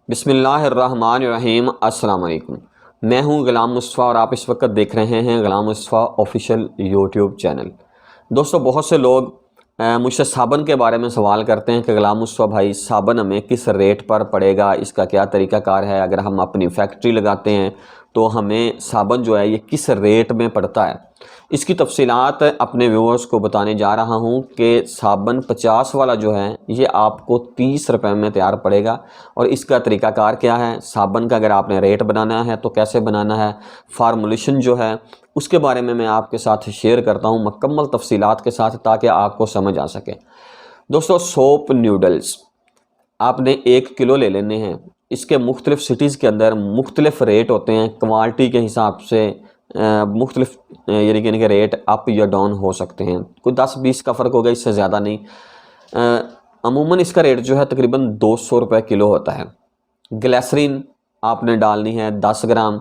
बिस्मिल्लाहिर्रहमानिर्रहीम। अस्सलाम वालेकुम। मैं हूं गुलाम मुस्तफ़ा और आप इस वक्त देख रहे हैं गुलाम मुस्तफ़ा ऑफिशियल यूट्यूब चैनल। दोस्तों, बहुत से लोग मुझसे साबन के बारे में सवाल करते हैं कि गुलाम मुस्तफ़ा भाई, साबन हमें किस रेट पर पड़ेगा, इसका क्या तरीक़ाकार है, अगर हम अपनी फैक्ट्री लगाते हैं तो हमें साबन जो है ये किस रेट में पड़ता है। इसकी तफसीलात अपने व्यूअर्स को बताने जा रहा हूं कि साबन 50 वाला जो है ये आपको 30 रुपये में तैयार पड़ेगा और इसका तरीक़ाकार क्या है। साबन का अगर आपने रेट बनाना है तो कैसे बनाना है, फार्मूलेशन जो है उसके बारे में मैं आपके साथ शेयर करता हूं मुकम्मल तफसीलात के साथ, ताकि आपको समझ आ सके। दोस्तों, सोप नूडल्स आपने 1 किलो ले लेने हैं। इसके मुख्तलिफ़ सिटीज़ के अंदर मुख्तलिफ़ रेट होते हैं, क्वालिटी के हिसाब से मुख्तलिफ यानी कि रेट अप या डाउन हो सकते हैं। कोई 10-20 का फ़र्क होगा, इससे ज़्यादा नहीं। अमूमन इसका रेट जो है तकरीबन 200 रुपये किलो होता है। ग्लिसरीन आपने डालनी है 10 ग्राम,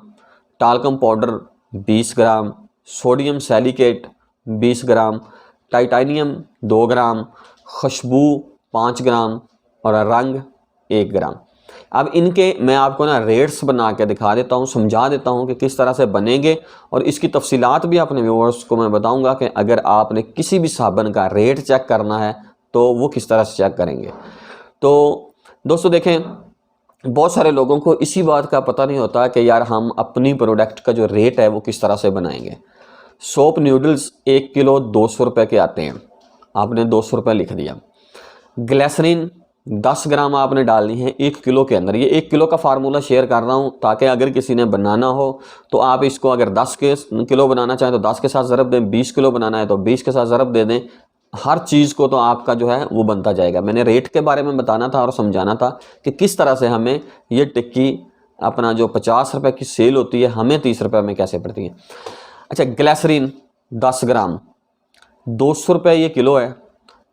टाल्कम पाउडर 20 ग्राम, सोडियम सैलिकेट 20 ग्राम, टाइटेनियम 2 ग्राम, खुशबू 5 ग्राम और रंग 1 ग्राम। अब इनके मैं आपको ना रेट्स बना के दिखा देता हूँ, समझा देता हूँ कि किस तरह से बनेंगे, और इसकी तफसीलात भी अपने व्यूअर्स को मैं बताऊँगा कि अगर आपने किसी भी साबन का रेट चेक करना है तो वो किस तरह से चेक करेंगे। तो दोस्तों देखें, बहुत सारे लोगों को इसी बात का पता नहीं होता कि यार हम अपनी प्रोडक्ट का जो रेट है वो किस तरह से बनाएंगे। सोप नूडल्स 1 किलो 200 रुपये के आते हैं, आपने 200 रुपये लिख दिया। ग्लिसरीन 10 ग्राम आपने डालनी है 1 किलो के अंदर। ये 1 किलो का फार्मूला शेयर कर रहा हूँ ताकि अगर किसी ने बनाना हो तो आप इसको अगर 10 किलो बनाना चाहें तो 10 के साथ ज़रब दें, 20 किलो बनाना है तो 20 के साथ ज़रब दे दें। हर चीज़ को तो आपका जो है वो बनता जाएगा। मैंने रेट के बारे में बताना था और समझाना था कि किस तरह से हमें ये टिक्की अपना जो 50 रुपये की सेल होती है हमें 30 रुपये में कैसे पड़ती है। अच्छा, ग्लिसरीन 10 ग्राम 200 रुपये ये किलो है।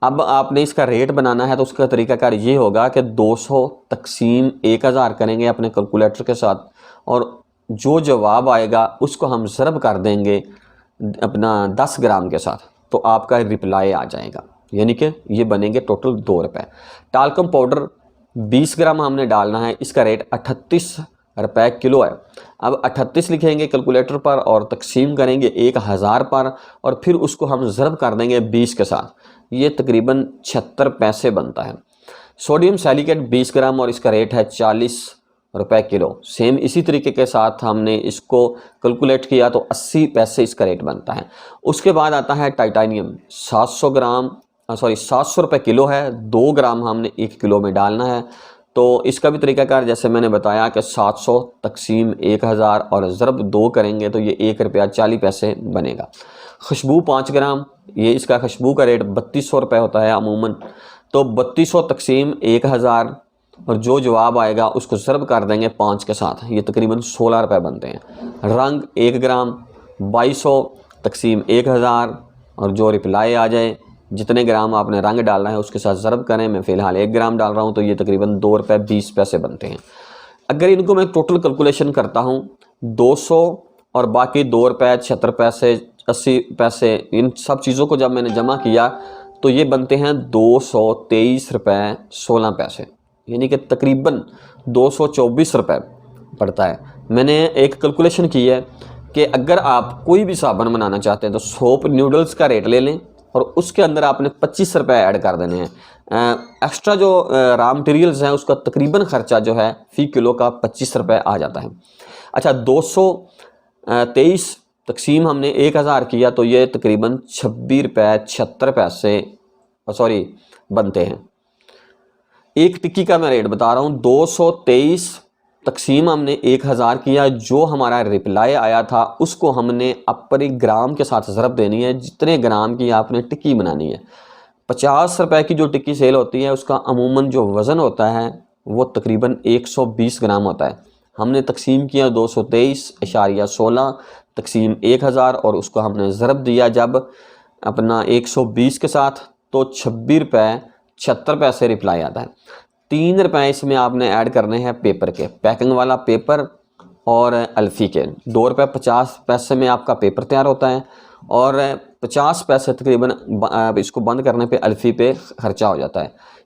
अब आपने इसका रेट बनाना है तो उसका तरीकाकार ये होगा कि 200 तकसीम 1000 करेंगे अपने कैलकुलेटर के साथ, और जो जवाब आएगा उसको हम ज़रब कर देंगे अपना 10 ग्राम के साथ, तो आपका रिप्लाई आ जाएगा, यानी कि ये बनेंगे टोटल 2 रुपये। टाल्कम पाउडर 20 ग्राम हमने डालना है, इसका रेट 38 रुपये किलो है। अब 38 लिखेंगे कैलकुलेटर पर और तकसीम करेंगे 1000 पर, और फिर उसको हम ज़रब कर देंगे 20 के साथ, ये तकरीबन 76 पैसे बनता है। सोडियम सैलिकेट 20 ग्राम और इसका रेट है 40 रुपये किलो। सेम इसी तरीके के साथ हमने इसको कैलकुलेट किया तो 80 पैसे इसका रेट बनता है। उसके बाद आता है टाइटेनियम 700 रुपये किलो है, 2 ग्राम हमने 1 किलो में डालना है। तो इसका भी तरीकाकार जैसे मैंने बताया कि 700 तकसीम 1000 और ज़रब 2 करेंगे तो ये 1 रुपया 40 पैसे बनेगा। खुशबू 5 ग्राम, ये इसका खुशबू का रेट 3200 रुपये होता है अमूमन, तो 3200 तकसीम 1000 और जो जवाब आएगा उसको ज़रब कर देंगे 5 के साथ, ये तकरीबन 16 रुपये बनते हैं। रंग 1 ग्राम 2200 तकसीम 1000 और जो रिप्लाई आ जाए जितने ग्राम आपने रंग डालना है उसके साथ ज़रब करें। मैं फ़िलहाल 1 ग्राम डाल रहा हूँ तो ये तकरीबन 2 रुपये 20 पैसे बनते हैं। अगर इनको मैं टोटल कैलकुलेशन करता हूँ 200 और बाकी 2 रुपये 76 पैसे 80 पैसे, इन सब चीज़ों को जब मैंने जमा किया तो ये बनते हैं 223 रुपये 16 पैसे, यानी कि तकरीबन 224 रुपये पड़ता है। मैंने एक कैलकुलेशन की है कि अगर आप कोई भी साबन बनाना चाहते हैं तो सोप नूडल्स का रेट ले लें और उसके अंदर आपने 25 रुपये ऐड कर देने हैं। एक्स्ट्रा जो रॉ मटेरियल्स हैं उसका तकरीबन ख़र्चा जो है फ़ी किलो का 25 रुपये आ जाता है। अच्छा, 223 तकसीम हमने 1000 किया तो ये तकरीबन 26 रुपये 76 पैसे बनते हैं। एक टिक्की का मैं रेट बता रहा हूँ, 223 तकसीम हमने 1000 किया, जो हमारा रिप्लाई आया था उसको हमने अपने ग्राम के साथ ज़रब देनी है, जितने ग्राम की आपने टिक्की बनानी है। 50 रुपये की जो टिक्की सेल होती है उसका अमूमन जो वज़न होता है वो तकरीबन 120 ग्राम होता है। हमने तकसीम किया 223.16 तकसीम 1000 और उसको हमने ज़रब दिया जब अपना 120 के साथ, तो 26 रुपये 76 पैसे रिप्लाई आता है। 3 रुपये इसमें आपने ऐड करने हैं पेपर के, पैकिंग वाला पेपर और अल्फ़ी के। 2 रुपये 50 पैसे में आपका पेपर तैयार होता है और 50 पैसे तकरीबन इसको बंद करने पे अल्फ़ी पे ख़र्चा हो जाता है।